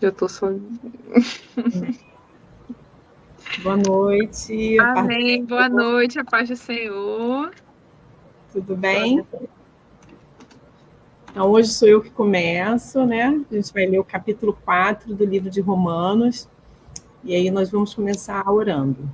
Eu tô sozinha. Boa noite. Amém. Boa noite, a paz do Senhor. Tudo bem? Então, hoje sou eu que começo, né? A gente vai ler o capítulo 4 do livro de Romanos. E aí nós vamos começar orando.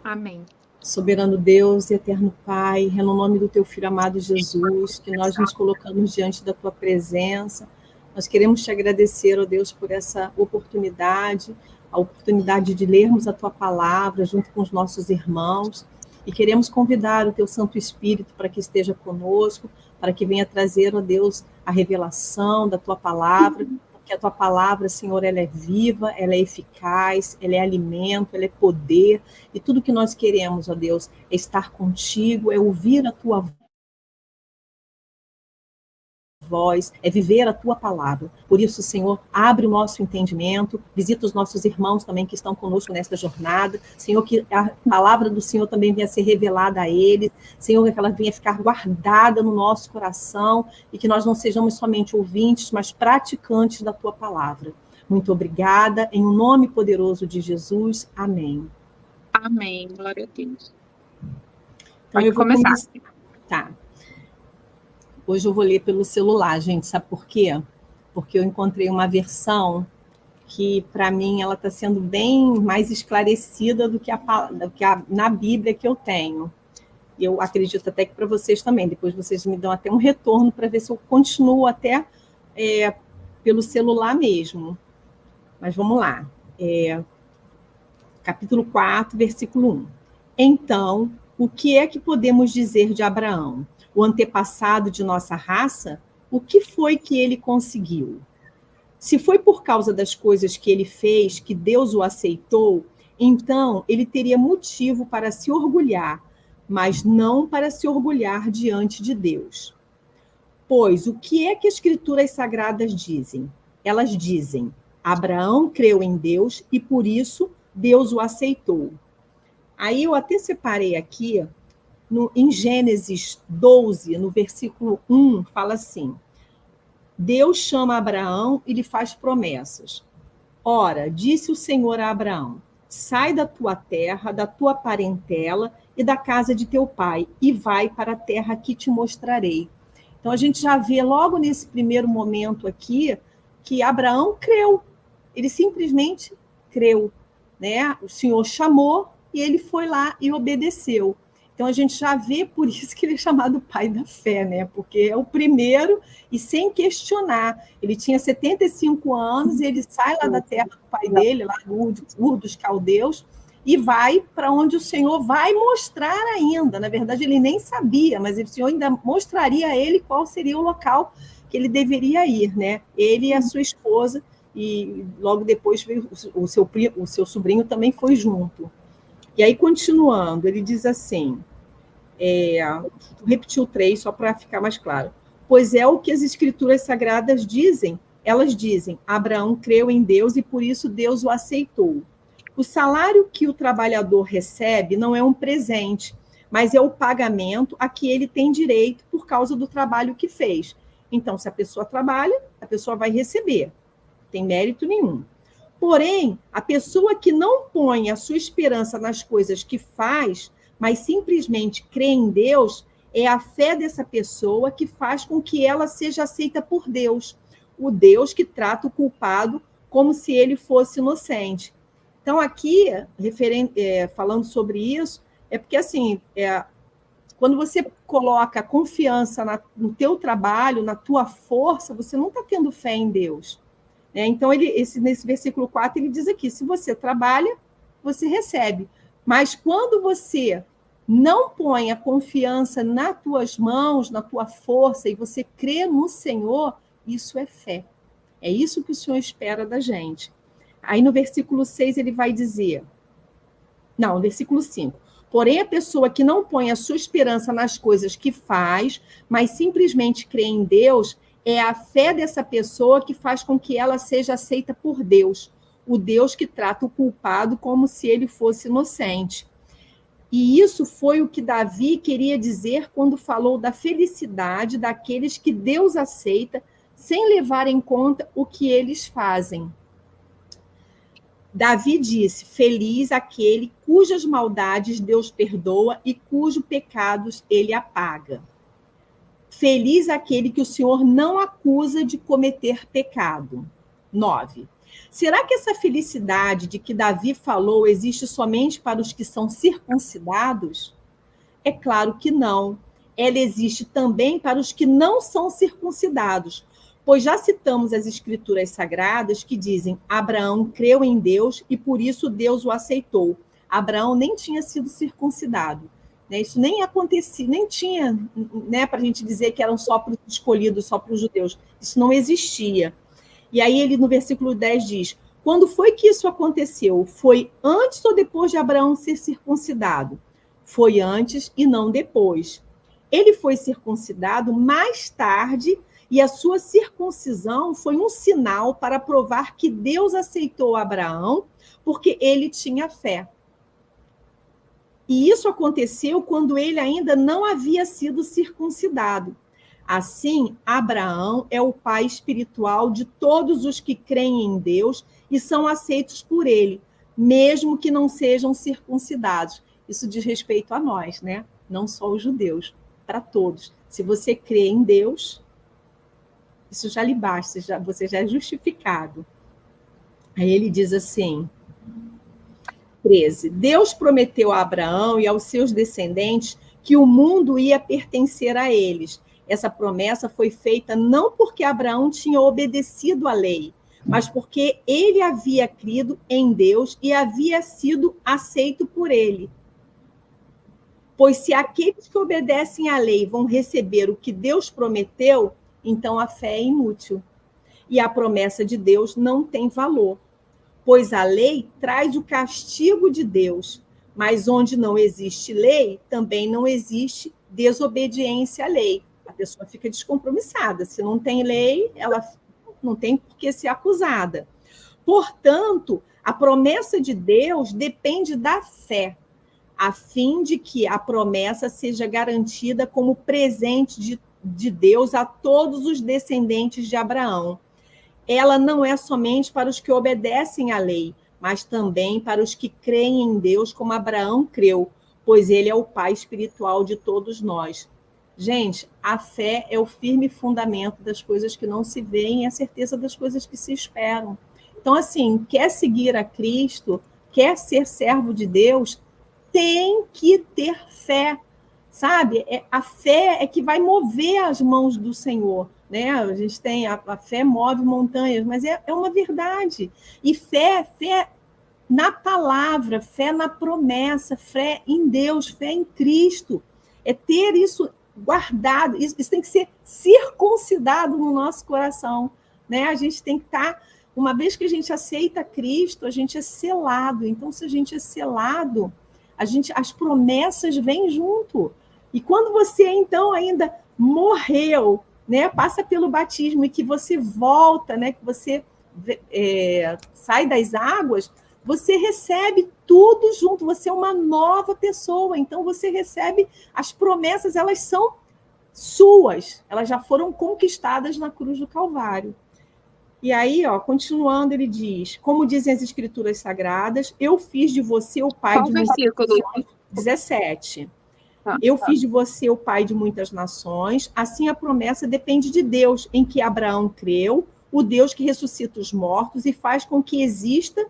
Amém. Soberano Deus e eterno Pai, é no nome do teu Filho amado Jesus, que nós nos colocamos diante da tua presença. Nós queremos te agradecer, ó Deus, por essa oportunidade, a oportunidade de lermos a tua palavra junto com os nossos irmãos. E queremos convidar o teu Santo Espírito para que esteja conosco, para que venha trazer, ó Deus, a revelação da tua palavra, porque a tua palavra, Senhor, ela é viva, ela é eficaz, ela é alimento, ela é poder, e tudo que nós queremos, ó Deus, é estar contigo, é ouvir a tua voz, é viver a tua palavra. Por isso, Senhor, abre o nosso entendimento, visita os nossos irmãos também que estão conosco nesta jornada. Senhor, que a palavra do Senhor também venha ser revelada a eles. Senhor, que ela venha ficar guardada no nosso coração e que nós não sejamos somente ouvintes, mas praticantes da tua palavra. Muito obrigada. Em nome poderoso de Jesus. Amém. Amém. Glória a Deus. Então, Pode começar. Tá. Hoje eu vou ler pelo celular, gente. Sabe por quê? Porque eu encontrei uma versão que, para mim, ela está sendo bem mais esclarecida do que na Bíblia que eu tenho. E eu acredito até que para vocês também. Depois vocês me dão até um retorno para ver se eu continuo até pelo celular mesmo. Mas vamos lá. Capítulo 4, versículo 1. Então, o que é que podemos dizer de Abraão? O antepassado de nossa raça? O que foi que ele conseguiu? Se foi por causa das coisas que ele fez que Deus o aceitou, então ele teria motivo para se orgulhar, mas não para se orgulhar diante de Deus. Pois o que é que as Escrituras Sagradas dizem? Elas dizem: Abraão creu em Deus e por isso Deus o aceitou. Aí eu até separei aqui, em Gênesis 12, no versículo 1, fala assim: Deus chama Abraão e lhe faz promessas. Ora, disse o Senhor a Abraão: sai da tua terra, da tua parentela e da casa de teu pai, e vai para a terra que te mostrarei. Então a gente já vê logo nesse primeiro momento aqui que Abraão creu. Ele simplesmente creu, né? O Senhor chamou e ele foi lá e obedeceu. Então a gente já vê por isso que ele é chamado pai da fé, né? Porque é o primeiro e sem questionar. Ele tinha 75 anos e ele sai lá da terra do pai dele, lá do Ur dos Caldeus, e vai para onde o Senhor vai mostrar ainda. Na verdade, ele nem sabia, mas o Senhor ainda mostraria a ele qual seria o local que ele deveria ir, né? Ele e a sua esposa, e logo depois veio o seu sobrinho também foi junto. E aí, continuando, ele diz assim, repetiu 3, só para ficar mais claro. Pois é o que as Escrituras Sagradas dizem, elas dizem, Abraão creu em Deus e por isso Deus o aceitou. O salário que o trabalhador recebe não é um presente, mas é o pagamento a que ele tem direito por causa do trabalho que fez. Então, se a pessoa trabalha, a pessoa vai receber, não tem mérito nenhum. Porém, a pessoa que não põe a sua esperança nas coisas que faz, mas simplesmente crê em Deus, é a fé dessa pessoa que faz com que ela seja aceita por Deus, o Deus que trata o culpado como se ele fosse inocente. Então, aqui, falando sobre isso, é porque, assim, quando você coloca confiança no teu trabalho, na tua força, você não está tendo fé em Deus. Então, nesse versículo 4, ele diz aqui, se você trabalha, você recebe. Mas quando você não põe a confiança nas tuas mãos, na tua força, e você crê no Senhor, isso é fé. É isso que o Senhor espera da gente. Aí no versículo 6 ele vai dizer, no versículo 5, porém a pessoa que não põe a sua esperança nas coisas que faz, mas simplesmente crê em Deus, é a fé dessa pessoa que faz com que ela seja aceita por Deus, o Deus que trata o culpado como se ele fosse inocente. E isso foi o que Davi queria dizer quando falou da felicidade daqueles que Deus aceita, sem levar em conta o que eles fazem. Davi disse: feliz aquele cujas maldades Deus perdoa e cujos pecados ele apaga. Feliz aquele que o Senhor não acusa de cometer pecado. 9. Será que essa felicidade de que Davi falou existe somente para os que são circuncidados? É claro que não. Ela existe também para os que não são circuncidados, pois já citamos as escrituras sagradas que dizem: Abraão creu em Deus e por isso Deus o aceitou. Abraão nem tinha sido circuncidado. Isso nem acontecia, nem tinha, para a gente dizer que eram só para os escolhidos, só para os judeus. Isso não existia. E aí ele, no versículo 10, diz: quando foi que isso aconteceu? Foi antes ou depois de Abraão ser circuncidado? Foi antes e não depois. Ele foi circuncidado mais tarde e a sua circuncisão foi um sinal para provar que Deus aceitou Abraão porque ele tinha fé. E isso aconteceu quando ele ainda não havia sido circuncidado. Assim, Abraão é o pai espiritual de todos os que creem em Deus e são aceitos por ele, mesmo que não sejam circuncidados. Isso diz respeito a nós, né? Não só os judeus, para todos. Se você crê em Deus, isso já lhe basta, você já é justificado. Aí ele diz assim, 13. Deus prometeu a Abraão e aos seus descendentes que o mundo ia pertencer a eles. Essa promessa foi feita não porque Abraão tinha obedecido à lei, mas porque ele havia crido em Deus e havia sido aceito por ele. Pois se aqueles que obedecem à lei vão receber o que Deus prometeu, então a fé é inútil. E a promessa de Deus não tem valor. Pois a lei traz o castigo de Deus, mas onde não existe lei, também não existe desobediência à lei. A pessoa fica descompromissada. Se não tem lei, ela não tem por que ser acusada. Portanto, a promessa de Deus depende da fé, a fim de que a promessa seja garantida como presente de Deus a todos os descendentes de Abraão. Ela não é somente para os que obedecem à lei, mas também para os que creem em Deus, como Abraão creu, pois ele é o pai espiritual de todos nós. Gente, a fé é o firme fundamento das coisas que não se veem e a certeza das coisas que se esperam. Então, assim, quer seguir a Cristo, quer ser servo de Deus, tem que ter fé, sabe? A fé é que vai mover as mãos do Senhor, né? A gente tem a fé move montanhas, mas é uma verdade. E fé na palavra, fé na promessa, fé em Deus, fé em Cristo. É ter isso guardado, isso tem que ser circuncidado no nosso coração, né? A gente tem que estar, uma vez que a gente aceita Cristo, a gente é selado. Então, se a gente é selado, as promessas vêm junto. E quando você, então, ainda morreu, né, passa pelo batismo e que você volta, né, que você sai das águas, você recebe tudo junto, você é uma nova pessoa. Então, você recebe as promessas, elas são suas, elas já foram conquistadas na cruz do Calvário. E aí, continuando, ele diz, como dizem as Escrituras Sagradas, eu fiz de você o pai de muitas nações. 17. Eu fiz de você o pai de muitas nações, assim a promessa depende de Deus, em que Abraão creu, o Deus que ressuscita os mortos e faz com que exista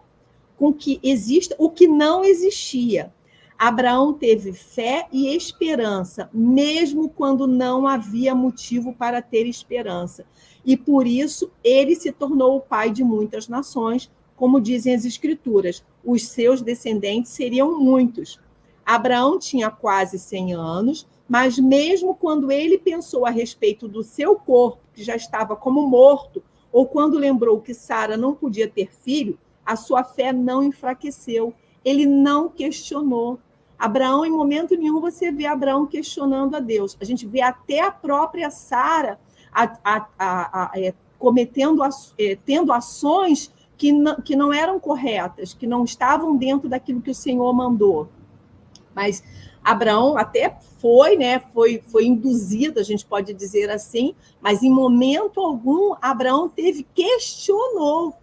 o que não existia. Abraão teve fé e esperança, mesmo quando não havia motivo para ter esperança. E por isso ele se tornou o pai de muitas nações, como dizem as Escrituras. Os seus descendentes seriam muitos. Abraão tinha quase 100 anos, mas mesmo quando ele pensou a respeito do seu corpo, que já estava como morto, ou quando lembrou que Sara não podia ter filho, a sua fé não enfraqueceu. Ele não questionou. Abraão, em momento nenhum, você vê Abraão questionando a Deus. A gente vê até a própria Sara tendo ações que não eram corretas, que não estavam dentro daquilo que o Senhor mandou. Mas Abraão até foi induzido, a gente pode dizer assim, mas em momento algum Abraão questionou.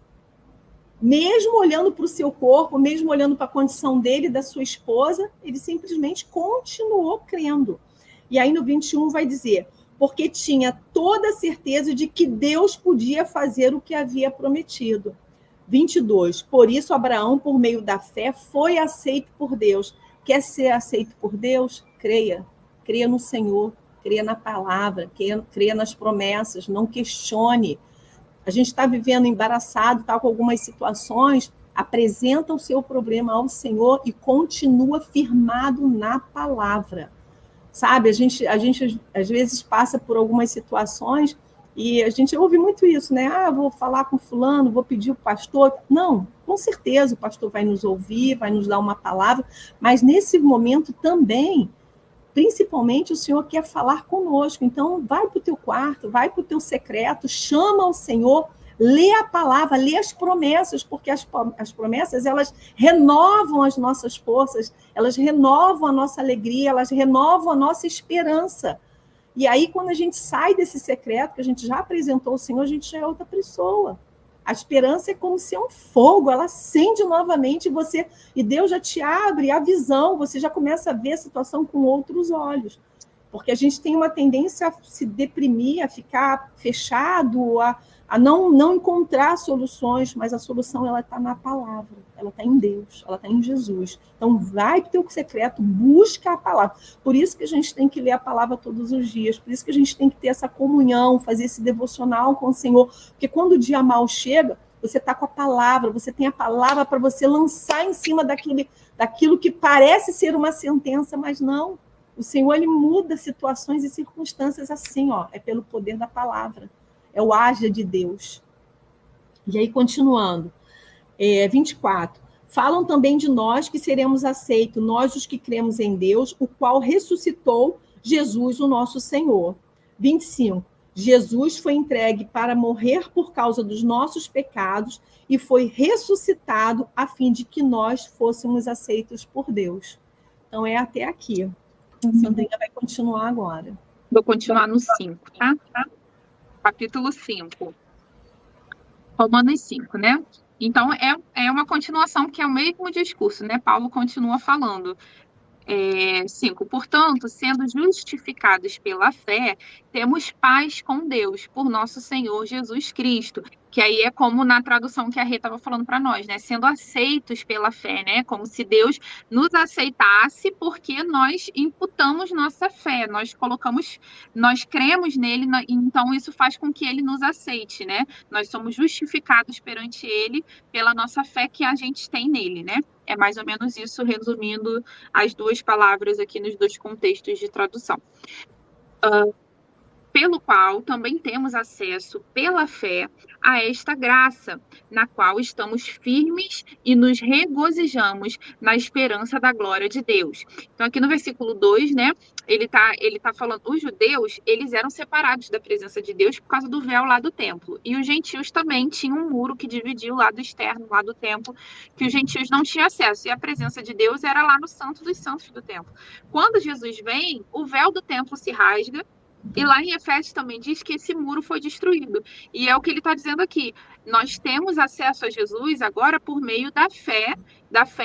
Mesmo olhando para o seu corpo, mesmo olhando para a condição dele e da sua esposa, ele simplesmente continuou crendo. E aí no 21 vai dizer, porque tinha toda a certeza de que Deus podia fazer o que havia prometido. 22, por isso Abraão, por meio da fé, foi aceito por Deus. Quer ser aceito por Deus? Creia. Creia no Senhor, creia na palavra, creia nas promessas, não questione. A gente está vivendo embaraçado, está com algumas situações, apresenta o seu problema ao Senhor e continua firmado na palavra. Sabe, a gente às vezes passa por algumas situações e a gente ouve muito isso, né? Ah, vou falar com fulano, vou pedir o pastor. Não, com certeza o pastor vai nos ouvir, vai nos dar uma palavra, mas nesse momento também, principalmente, o Senhor quer falar conosco. Então, vai para o teu quarto, vai para o teu secreto, chama o Senhor, lê a palavra, lê as promessas, porque as promessas, elas renovam as nossas forças, elas renovam a nossa alegria, elas renovam a nossa esperança. E aí, quando a gente sai desse secreto, que a gente já apresentou ao Senhor, a gente já é outra pessoa. A esperança é como se é um fogo, ela acende novamente e Deus já te abre a visão, você já começa a ver a situação com outros olhos. Porque a gente tem uma tendência a se deprimir, a ficar fechado, a não encontrar soluções, mas a solução ela está na palavra, ela está em Deus, ela está em Jesus. Então, vai para o teu secreto, busca a palavra. Por isso que a gente tem que ler a palavra todos os dias, por isso que a gente tem que ter essa comunhão, fazer esse devocional com o Senhor, porque quando o dia mal chega, você está com a palavra, você tem a palavra para você lançar em cima daquilo que parece ser uma sentença, mas não. O Senhor, ele muda situações e circunstâncias assim, ó, é pelo poder da palavra. É o haja de Deus. E aí, continuando, 24. Falam também de nós que seremos aceitos, nós os que cremos em Deus, o qual ressuscitou Jesus, o nosso Senhor. 25. Jesus foi entregue para morrer por causa dos nossos pecados e foi ressuscitado a fim de que nós fôssemos aceitos por Deus. Então, é até aqui. Sandrinha vai continuar agora. Vou continuar no 5, tá? Capítulo 5. Romanos 5, né? Então, é uma continuação, que é o mesmo discurso, né? Paulo continua falando. 5. Portanto, sendo justificados pela fé, temos paz com Deus, por nosso Senhor Jesus Cristo. Que aí é como na tradução que a Rê estava falando para nós, né? Sendo aceitos pela fé, né? Como se Deus nos aceitasse porque nós imputamos nossa fé, nós cremos nele, então isso faz com que ele nos aceite, né? Nós somos justificados perante ele pela nossa fé que a gente tem nele, né? É mais ou menos isso, resumindo as duas palavras aqui nos dois contextos de tradução. Pelo qual também temos acesso pela fé a esta graça, na qual estamos firmes e nos regozijamos na esperança da glória de Deus. Então, aqui no versículo 2, né, ele tá falando, os judeus, eles eram separados da presença de Deus por causa do véu lá do templo. E os gentios também tinham um muro que dividia o lado externo lá do templo, que os gentios não tinham acesso. E a presença de Deus era lá no Santo dos Santos do templo. Quando Jesus vem, o véu do templo se rasga. E lá em Efésios também diz que esse muro foi destruído. E é o que ele está dizendo aqui. Nós temos acesso a Jesus agora por meio da fé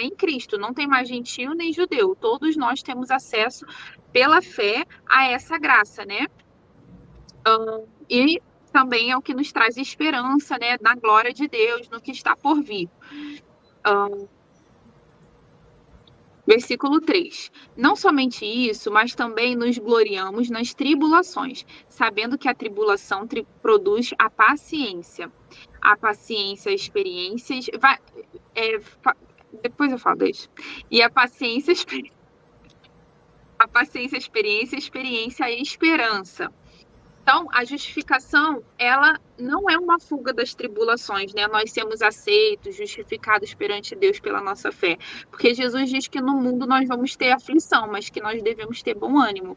em Cristo. Não tem mais gentio nem judeu. Todos nós temos acesso pela fé a essa graça, né? E também é o que nos traz esperança, né? Na glória de Deus, no que está por vir. Versículo 3. Não somente isso, mas também nos gloriamos nas tribulações, sabendo que a tribulação produz a paciência. A paciência, experiências... depois eu falo disso. E a paciência, experiência e esperança. Então, a justificação, ela não é uma fuga das tribulações, né? Nós sermos aceitos, justificados perante Deus pela nossa fé. Porque Jesus diz que no mundo nós vamos ter aflição, mas que nós devemos ter bom ânimo.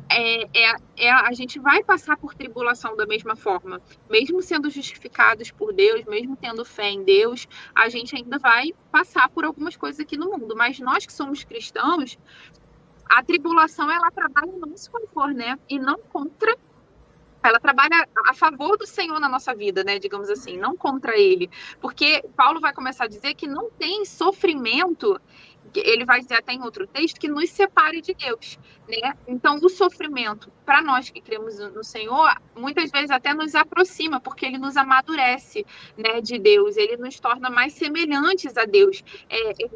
A gente vai passar por tribulação da mesma forma. Mesmo sendo justificados por Deus, mesmo tendo fé em Deus, a gente ainda vai passar por algumas coisas aqui no mundo. Mas nós que somos cristãos, a tribulação, ela trabalha no nosso favor, né? E não contra ela trabalha a favor do Senhor na nossa vida, né? Digamos assim, não contra ele. Porque Paulo vai começar a dizer que não tem sofrimento, ele vai dizer até em outro texto, que nos separe de Deus, né? Então, o sofrimento, para nós que cremos no Senhor, muitas vezes até nos aproxima, porque ele nos amadurece, né, de Deus, ele nos torna mais semelhantes a Deus.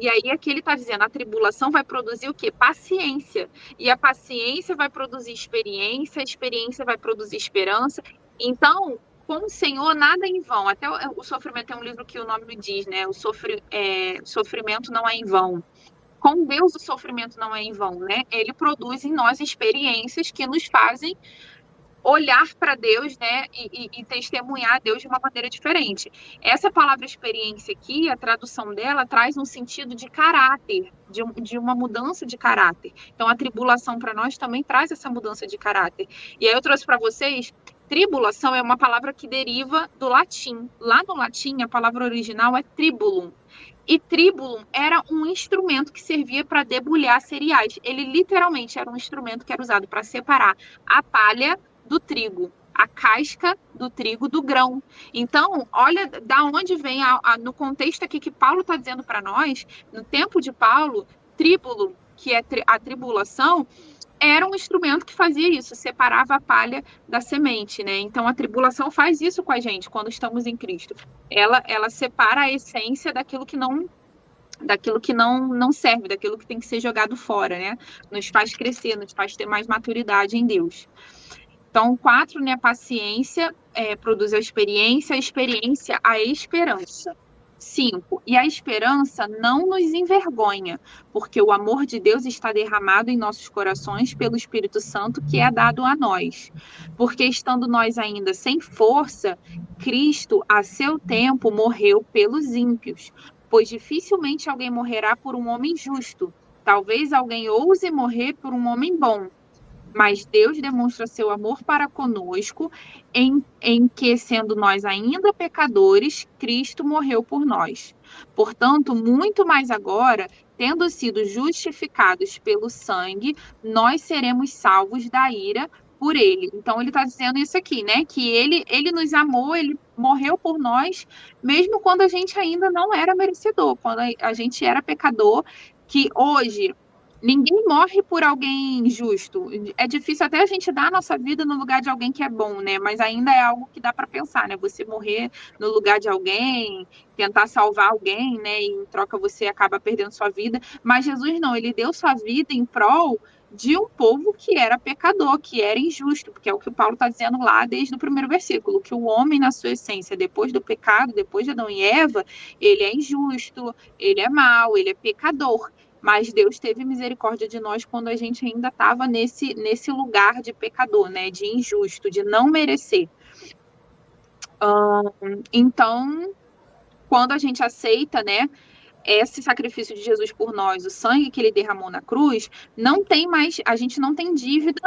E aí, aqui ele está dizendo, a tribulação vai produzir o quê? Paciência. E a paciência vai produzir experiência, a experiência vai produzir esperança. Então, com o Senhor, nada é em vão. Até o sofrimento é um livro que o nome diz, né? O sofrimento não é em vão. Com Deus, o sofrimento não é em vão, né? Ele produz em nós experiências que nos fazem olhar para Deus, né, e testemunhar a Deus de uma maneira diferente. Essa palavra experiência aqui, a tradução dela traz um sentido de caráter, de uma mudança de caráter. Então, a tribulação para nós também traz essa mudança de caráter. E aí eu trouxe para vocês, tribulação é uma palavra que deriva do latim. Lá no latim, a palavra original é tribulum. E tribulum era um instrumento que servia para debulhar cereais. Ele literalmente era um instrumento que era usado para separar a palha do trigo, a casca do trigo do grão. Então, olha da onde vem, no contexto aqui que Paulo está dizendo para nós, no tempo de Paulo, tribulum, que é a tribulação, era um instrumento que fazia isso, separava a palha da semente, né? Então, a tribulação faz isso com a gente quando estamos em Cristo. Ela separa a essência daquilo que não serve, daquilo que tem que ser jogado fora, né? Nos faz crescer, nos faz ter mais maturidade em Deus. Então, 4, né? Paciência produz a experiência a esperança. 5, e a esperança não nos envergonha, porque o amor de Deus está derramado em nossos corações pelo Espírito Santo que é dado a nós. Porque estando nós ainda sem força, Cristo, a seu tempo, morreu pelos ímpios, pois dificilmente alguém morrerá por um homem justo. Talvez alguém ouse morrer por um homem bom. Mas Deus demonstra seu amor para conosco em que, sendo nós ainda pecadores, Cristo morreu por nós. Portanto, muito mais agora, tendo sido justificados pelo sangue, nós seremos salvos da ira por ele. Então, ele está dizendo isso aqui, né? Que ele nos amou, ele morreu por nós, mesmo quando a gente ainda não era merecedor, quando a gente era pecador, que hoje... Ninguém morre por alguém justo. É difícil até a gente dar a nossa vida no lugar de alguém que é bom, né? Mas ainda é algo que dá para pensar, né? Você morrer no lugar de alguém, tentar salvar alguém, né? E em troca você acaba perdendo sua vida. Mas Jesus não, ele deu sua vida em prol de um povo que era pecador, que era injusto, porque é o que o Paulo está dizendo lá desde o primeiro versículo, que o homem, na sua essência, depois do pecado, depois de Adão e Eva, ele é injusto, ele é mau, ele é pecador. Mas Deus teve misericórdia de nós quando a gente ainda estava nesse lugar de pecador, né? De injusto, de não merecer. Então, quando a gente aceita, né, esse sacrifício de Jesus por nós, o sangue que ele derramou na cruz, não tem mais, a gente não tem dívida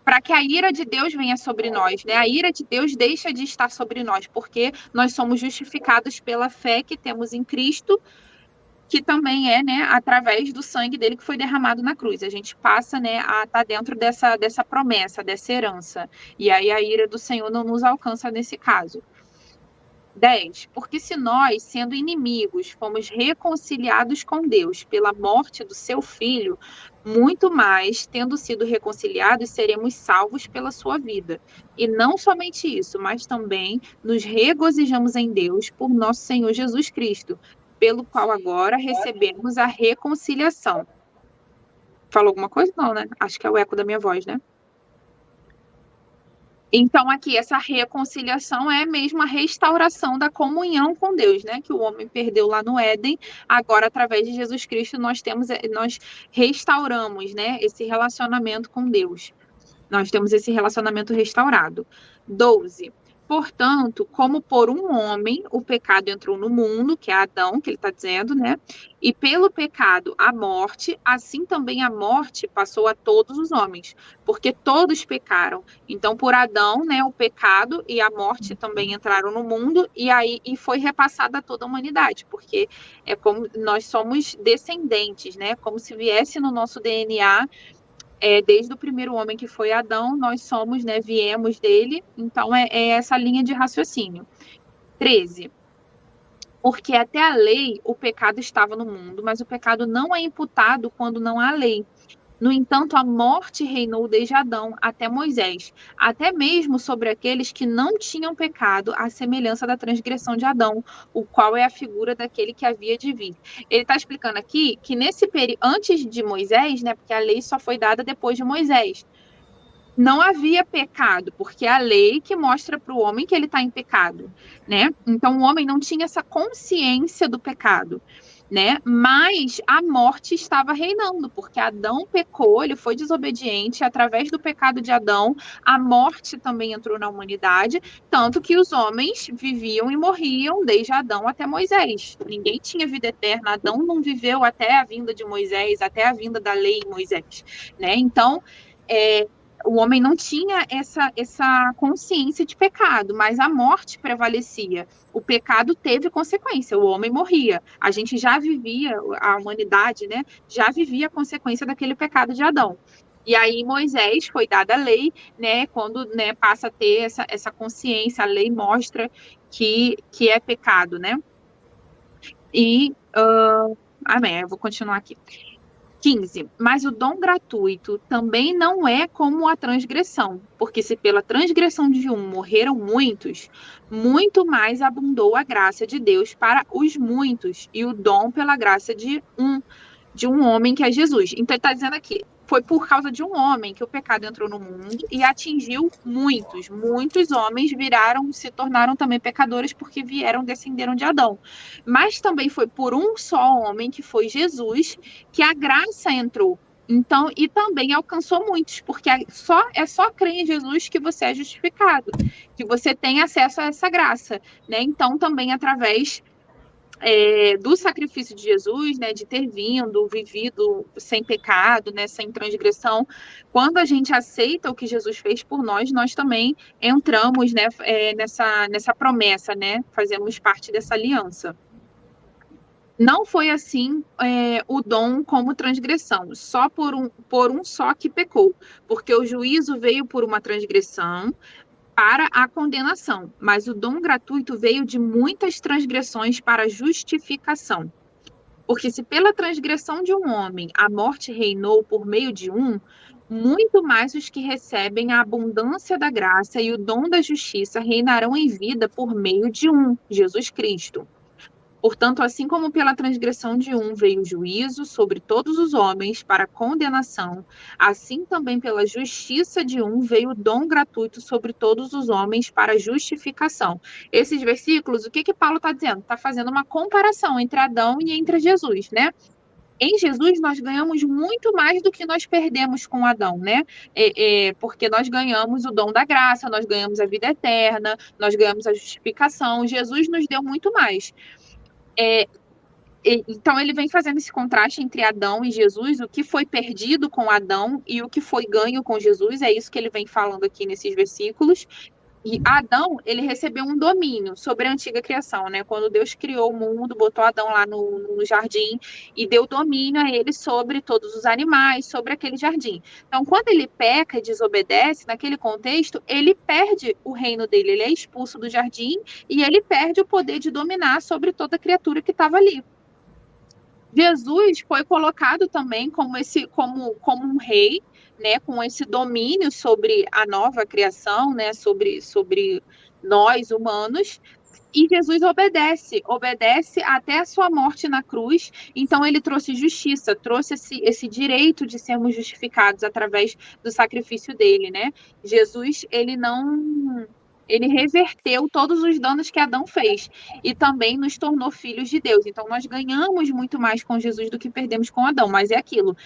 para que a ira de Deus venha sobre nós, né? A ira de Deus deixa de estar sobre nós, porque nós somos justificados pela fé que temos em Cristo, que também é, né, através do sangue dele que foi derramado na cruz. A gente passa, né, a estar dentro dessa promessa, dessa herança. E aí a ira do Senhor não nos alcança nesse caso. 10. Porque se nós, sendo inimigos, fomos reconciliados com Deus pela morte do seu Filho, muito mais, tendo sido reconciliados, seremos salvos pela sua vida. E não somente isso, mas também nos regozijamos em Deus por nosso Senhor Jesus Cristo, pelo qual agora recebemos a reconciliação. Falou alguma coisa? Não, né? Acho que é o eco da minha voz, né? Então, aqui, essa reconciliação é mesmo a restauração da comunhão com Deus, né? Que o homem perdeu lá no Éden. Agora, através de Jesus Cristo, nós restauramos, né, esse relacionamento com Deus. Nós temos esse relacionamento restaurado. 12. Portanto, como por um homem o pecado entrou no mundo, que é Adão, que ele está dizendo, né? E pelo pecado a morte, assim também a morte passou a todos os homens, porque todos pecaram. Então, por Adão, né, o pecado e a morte também entraram no mundo, e foi repassada a toda a humanidade, porque é como nós somos descendentes, né? Como se viesse no nosso DNA desde o primeiro homem que foi Adão, nós somos, né, viemos dele, então é essa linha de raciocínio. 13. Porque até a lei o pecado estava no mundo, mas o pecado não é imputado quando não há lei. No entanto, a morte reinou desde Adão até Moisés, até mesmo sobre aqueles que não tinham pecado, à semelhança da transgressão de Adão, o qual é a figura daquele que havia de vir. Ele está explicando aqui que nesse período, antes de Moisés, né, porque a lei só foi dada depois de Moisés, não havia pecado, porque é a lei que mostra para o homem que ele está em pecado, né? Então o homem não tinha essa consciência do pecado, né? Mas a morte estava reinando, porque Adão pecou, ele foi desobediente, e através do pecado de Adão, a morte também entrou na humanidade, tanto que os homens viviam e morriam desde Adão até Moisés. Ninguém tinha vida eterna, Adão não viveu até a vinda de Moisés, até a vinda da lei em Moisés, né? Então, o homem não tinha essa consciência de pecado, mas a morte prevalecia. O pecado teve consequência, o homem morria. A gente já vivia, a humanidade, né, já vivia a consequência daquele pecado de Adão. E aí Moisés foi dada a lei, né, quando, né, passa a ter essa consciência, a lei mostra que é pecado, né? E, amém, eu vou continuar aqui. 15. Mas o dom gratuito também não é como a transgressão, porque se pela transgressão de um morreram muitos, muito mais abundou a graça de Deus para os muitos, e o dom pela graça de um homem que é Jesus. Então ele está dizendo aqui, foi por causa de um homem que o pecado entrou no mundo e atingiu muitos. Muitos homens se tornaram também pecadores porque descenderam de Adão. Mas também foi por um só homem, que foi Jesus, que a graça entrou. Então, e também alcançou muitos, porque é só crer em Jesus que você é justificado, que você tem acesso a essa graça, né? Então, também através do sacrifício de Jesus, né, de ter vivido sem pecado, né, sem transgressão, quando a gente aceita o que Jesus fez por nós, nós também entramos, né, nessa promessa, né, fazemos parte dessa aliança. Não foi assim o dom como transgressão, só por um só que pecou, porque o juízo veio por uma transgressão, para a condenação, mas o dom gratuito veio de muitas transgressões para a justificação. Porque se pela transgressão de um homem a morte reinou por meio de um, muito mais os que recebem a abundância da graça e o dom da justiça reinarão em vida por meio de um, Jesus Cristo. Portanto, assim como pela transgressão de um veio o juízo sobre todos os homens para condenação, assim também pela justiça de um veio o dom gratuito sobre todos os homens para justificação. Esses versículos, o que Paulo está dizendo? Está fazendo uma comparação entre Adão e entre Jesus, né? Em Jesus, nós ganhamos muito mais do que nós perdemos com Adão, né? Porque nós ganhamos o dom da graça, nós ganhamos a vida eterna, nós ganhamos a justificação. Jesus nos deu muito mais. Então, ele vem fazendo esse contraste entre Adão e Jesus, o que foi perdido com Adão e o que foi ganho com Jesus, é isso que ele vem falando aqui nesses versículos. E Adão, ele recebeu um domínio sobre a antiga criação, né? Quando Deus criou o mundo, botou Adão lá no jardim e deu domínio a ele sobre todos os animais, sobre aquele jardim. Então, quando ele peca e desobedece, naquele contexto, ele perde o reino dele, ele é expulso do jardim e ele perde o poder de dominar sobre toda criatura que estava ali. Jesus foi colocado também como um rei, né, com esse domínio sobre a nova criação, né, sobre nós humanos, e Jesus obedece até a sua morte na cruz. Então ele trouxe justiça, trouxe esse direito de sermos justificados através do sacrifício dele, né? Jesus, ele reverteu todos os danos que Adão fez e também nos tornou filhos de Deus. Então, nós ganhamos muito mais com Jesus do que perdemos com Adão. Mas é aquilo,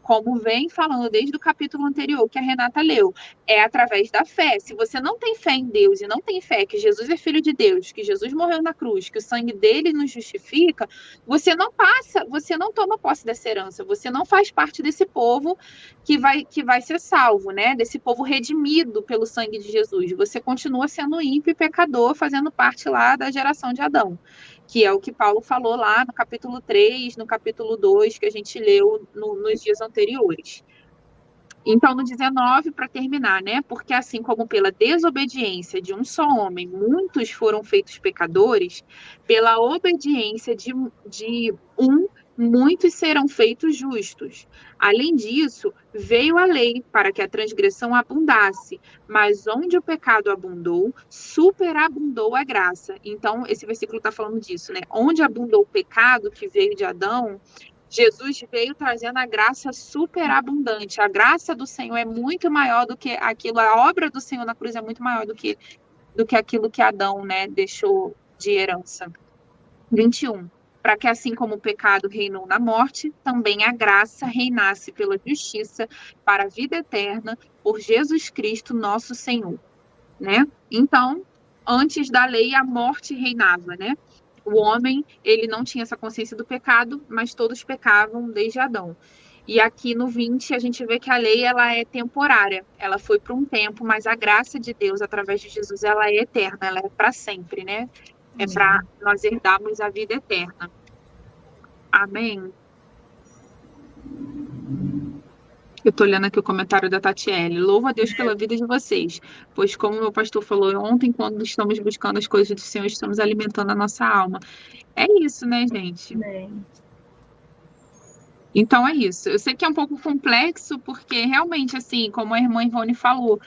como vem falando desde o capítulo anterior que a Renata leu, é através da fé. Se você não tem fé em Deus e não tem fé que Jesus é filho de Deus, que Jesus morreu na cruz, que o sangue dele nos justifica, você não toma posse dessa herança, você não faz parte desse povo que vai ser salvo, né? Desse povo redimido pelo sangue de Jesus. Você continua sendo ímpio e pecador, fazendo parte lá da geração de Adão, que é o que Paulo falou lá no capítulo 3, no capítulo 2, que a gente leu nos dias anteriores. Então, no 19, para terminar, né? Porque assim como pela desobediência de um só homem, muitos foram feitos pecadores, pela obediência de um, muitos serão feitos justos. Além disso, veio a lei para que a transgressão abundasse, mas onde o pecado abundou, superabundou a graça. Então, esse versículo está falando disso, né? Onde abundou o pecado que veio de Adão, Jesus veio trazendo a graça superabundante. A graça do Senhor é muito maior do que aquilo, a obra do Senhor na cruz é muito maior do que aquilo que Adão, né, deixou de herança. 21. Para que assim como o pecado reinou na morte, também a graça reinasse pela justiça para a vida eterna por Jesus Cristo, nosso Senhor, né? Então, antes da lei, a morte reinava, né? O homem, ele não tinha essa consciência do pecado, mas todos pecavam desde Adão. E aqui no 20, a gente vê que a lei, ela é temporária. Ela foi por um tempo, mas a graça de Deus, através de Jesus, ela é eterna, ela é para sempre, né? É para nós herdarmos a vida eterna. Amém? Eu estou olhando aqui o comentário da Tatiele. Louvo a Deus pela vida de vocês, pois como o meu pastor falou ontem, quando estamos buscando as coisas do Senhor, estamos alimentando a nossa alma. É isso, né, gente? Amém. Então é isso. Eu sei que é um pouco complexo, porque realmente, assim, como a irmã Ivone falou,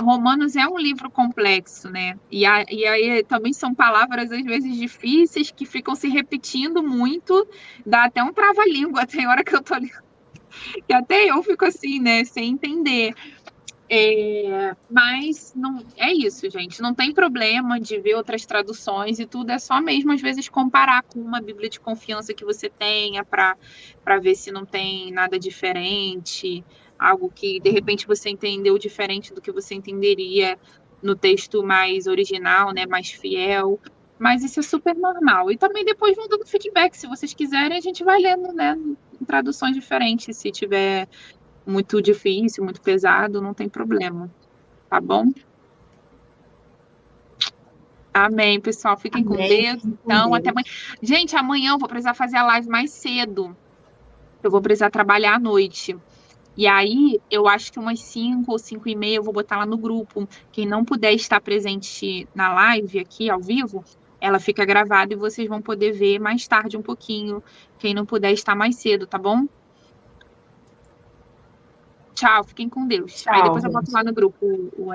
Romanos é um livro complexo, né? E aí também são palavras, às vezes, difíceis, que ficam se repetindo muito, dá até um trava-língua, tem hora que eu tô lendo, e até eu fico assim, né, sem entender. Mas não é isso, gente. Não tem problema de ver outras traduções e tudo. É só mesmo, às vezes, comparar com uma Bíblia de confiança que você tenha para ver se não tem nada diferente, algo que de repente você entendeu diferente do que você entenderia no texto mais original, né, mais fiel. Mas isso é super normal. E também depois vão dando feedback. Se vocês quiserem, a gente vai lendo, né, em traduções diferentes, se tiver muito difícil, muito pesado, não tem problema, tá bom? Amém, pessoal. Fiquem com Deus. Então, até amanhã. Gente, amanhã eu vou precisar fazer a live mais cedo. Eu vou precisar trabalhar à noite. E aí, eu acho que umas 5 ou 5 e meia eu vou botar lá no grupo. Quem não puder estar presente na live aqui, ao vivo, ela fica gravada e vocês vão poder ver mais tarde um pouquinho. Quem não puder estar mais cedo, tá bom? Tchau, fiquem com Deus. Tchau, Aí depois eu gente. boto lá no grupo o